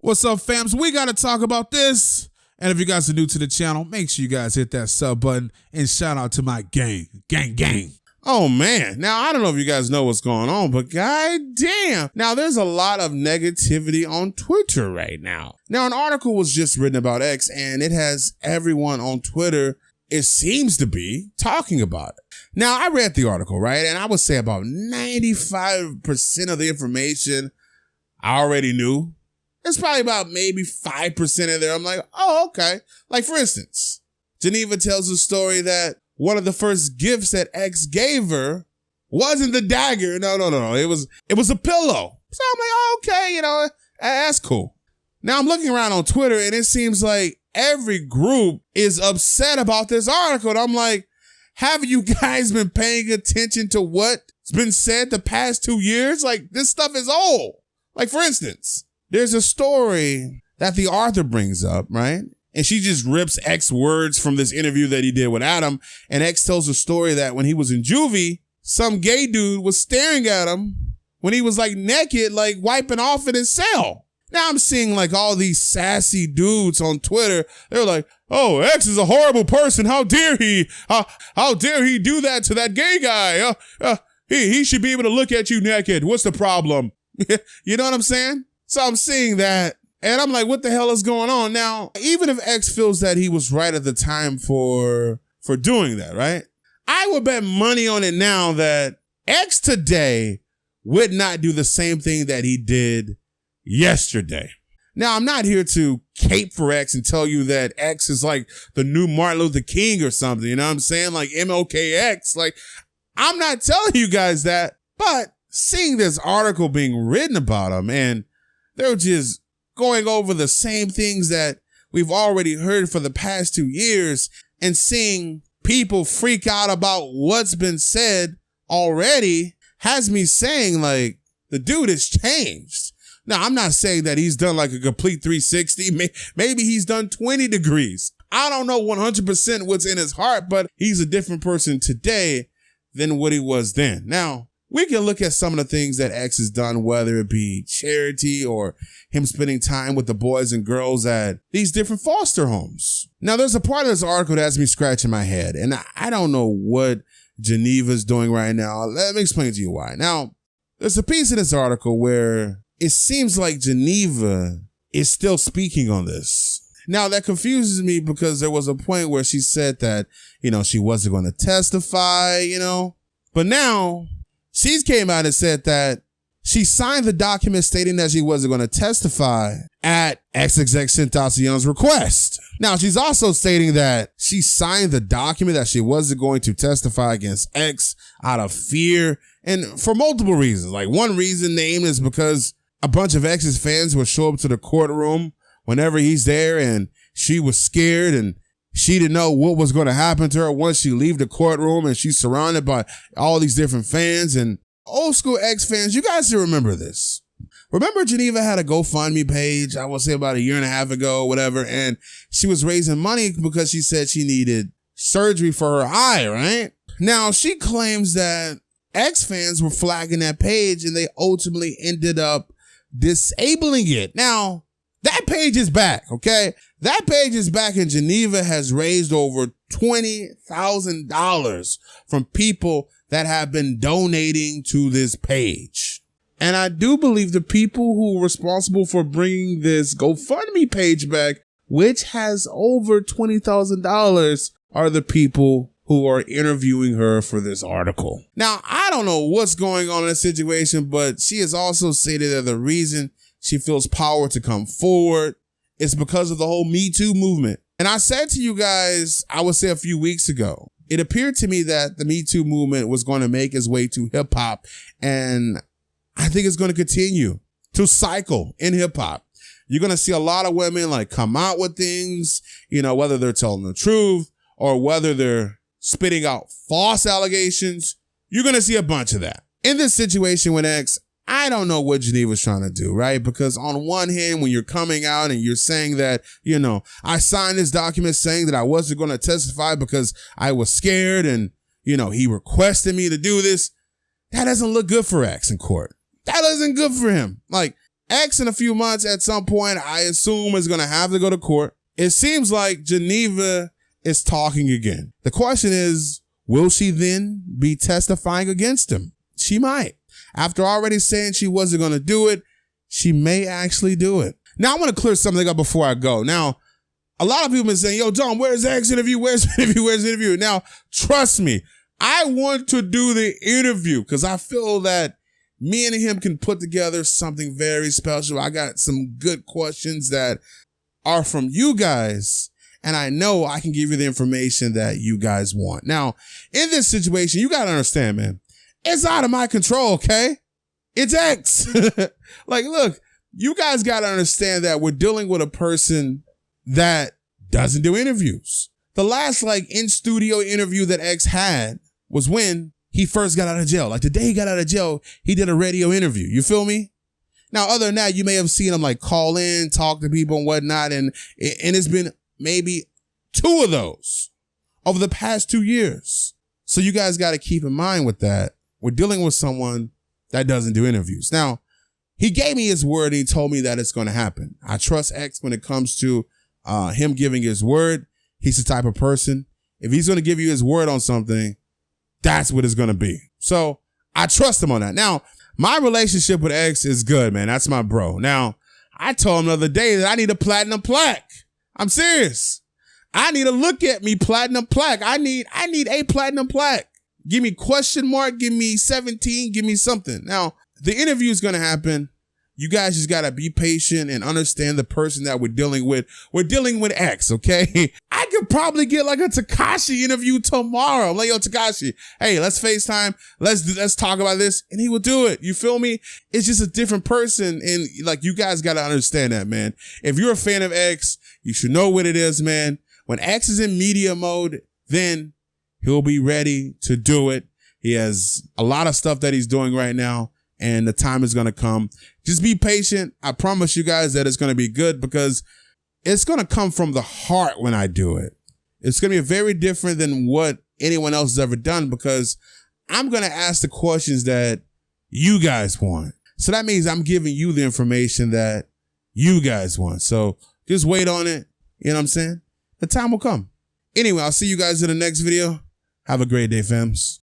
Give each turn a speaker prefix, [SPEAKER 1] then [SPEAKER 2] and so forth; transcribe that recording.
[SPEAKER 1] What's up, fams? We got to talk about this. And if you guys are new to the channel, make sure you guys hit that sub button and shout out to my gang.
[SPEAKER 2] Oh man, now I don't know if you guys know what's going on, but goddamn. Now there's a lot of negativity on Twitter right now. Now an article was just written about X and it has everyone on Twitter, it seems to be, talking about it. Now I read the article, right? And I would say about 95% of the information I already knew. There's probably about maybe 5% of there. I'm like, oh, okay. Like for instance, Geneva tells a story that one of the first gifts that X gave her wasn't the dagger. No. It was a pillow. So I'm like, oh, okay, that's cool. Now I'm looking around on Twitter and it seems like every group is upset about this article. And I'm like, have you guys been paying attention to what's been said the past 2 years? Like this stuff is old. Like for instance, there's a story that the author brings up, right? And she just rips X words from this interview that he did with Adam. And X tells a story that when he was in juvie, some gay dude was staring at him when he was like naked, like wiping off in his cell. Now I'm seeing like all these sassy dudes on Twitter. They're like, oh, X is a horrible person. How dare he? How dare he do that to that gay guy? He should be able to look at you naked. What's the problem? You know what I'm saying? So I'm seeing that and I'm like, what the hell is going on? Now, even if X feels that he was right at the time for doing that, right? I would bet money on it now that X today would not do the same thing that he did yesterday. Now, I'm not here to cape for X and tell you that X is like the new Martin Luther King or something. You know what I'm saying? Like MLKX. Like, I'm not telling you guys that, but seeing this article being written about him and they're just going over the same things that we've already heard for the past 2 years and seeing people freak out about what's been said already has me saying like the dude has changed. Now, I'm not saying that he's done like a complete 360. Maybe he's done 20 degrees. I don't know 100% what's in his heart, but he's a different person today than what he was then. Now, we can look at some of the things that X has done, whether it be charity or him spending time with the boys and girls at these different foster homes. Now, there's a part of this article that has me scratching my head, and I don't know what Geneva's doing right now. Let me explain to you why. Now, there's a piece in this article where it seems like Geneva is still speaking on this. Now, that confuses me because there was a point where she said that, she wasn't going to testify, but now she's came out and said that she signed the document stating that she wasn't going to testify at XXXTentacion's request. Now, she's also stating that she signed the document that she wasn't going to testify against X out of fear and for multiple reasons. Like one reason named is because a bunch of X's fans would show up to the courtroom whenever he's there and she was scared and she didn't know what was going to happen to her once she leave the courtroom and she's surrounded by all these different fans and old school X fans. You guys should remember this. Remember Geneva had a GoFundMe page, I would say about 1.5 years ago, whatever, and she was raising money because she said she needed surgery for her eye, right? Now she claims that X fans were flagging that page and they ultimately ended up disabling it. Now, that page is back, okay? That page is back and Geneva has raised over $20,000 from people that have been donating to this page. And I do believe the people who are responsible for bringing this GoFundMe page back, which has over $20,000, are the people who are interviewing her for this article. Now, I don't know what's going on in this situation, but she has also stated that the reason she feels power to come forward is because of the whole Me Too movement. And I said to you guys, I would say a few weeks ago, it appeared to me that the Me Too movement was going to make its way to hip hop. And I think it's going to continue to cycle in hip hop. You're going to see a lot of women like come out with things, whether they're telling the truth or whether they're spitting out false allegations. You're going to see a bunch of that. In this situation with X, I don't know what Geneva's trying to do, right? Because on one hand, when you're coming out and you're saying that, I signed this document saying that I wasn't going to testify because I was scared and, he requested me to do this. That doesn't look good for X in court. That isn't good for him. Like, X in a few months at some point, I assume, is going to have to go to court. It seems like Geneva is talking again. The question is, will she then be testifying against him? She might. After already saying she wasn't going to do it, she may actually do it. Now, I want to clear something up before I go. Now, a lot of people have been saying, yo, Dom, where's X interview? Where's the interview? Where's the interview? Now, trust me, I want to do the interview because I feel that me and him can put together something very special. I got some good questions that are from you guys, and I know I can give you the information that you guys want. Now, in this situation, you got to understand, man, it's out of my control, okay? It's X. Like, look, you guys got to understand that we're dealing with a person that doesn't do interviews. The last, in-studio interview that X had was when he first got out of jail. Like, the day he got out of jail, he did a radio interview. You feel me? Now, other than that, you may have seen him, call in, talk to people and whatnot, and it's been maybe 2 of those over the past 2 years. So you guys got to keep in mind with that, we're dealing with someone that doesn't do interviews. Now, he gave me his word and he told me that it's going to happen. I trust X when it comes to him giving his word. He's the type of person, if he's going to give you his word on something, that's what it's going to be. So I trust him on that. Now, my relationship with X is good, man. That's my bro. Now, I told him the other day that I need a platinum plaque. I'm serious. I need a look at me platinum plaque. I need a platinum plaque. Give me question mark. Give me 17. Give me something. Now, the interview is going to happen. You guys just got to be patient and understand the person that we're dealing with. We're dealing with X, okay? I could probably get a Tekashi interview tomorrow. I'm like, yo, Tekashi, hey, let's FaceTime. Let's talk about this. And he will do it. You feel me? It's just a different person. And you guys got to understand that, man. If you're a fan of X, you should know what it is, man. When X is in media mode, then he'll be ready to do it. He has a lot of stuff that he's doing right now, and the time is going to come. Just be patient. I promise you guys that it's going to be good because it's going to come from the heart when I do it. It's going to be very different than what anyone else has ever done because I'm going to ask the questions that you guys want. So that means I'm giving you the information that you guys want. So just wait on it. You know what I'm saying? The time will come. Anyway, I'll see you guys in the next video. Have a great day, fams.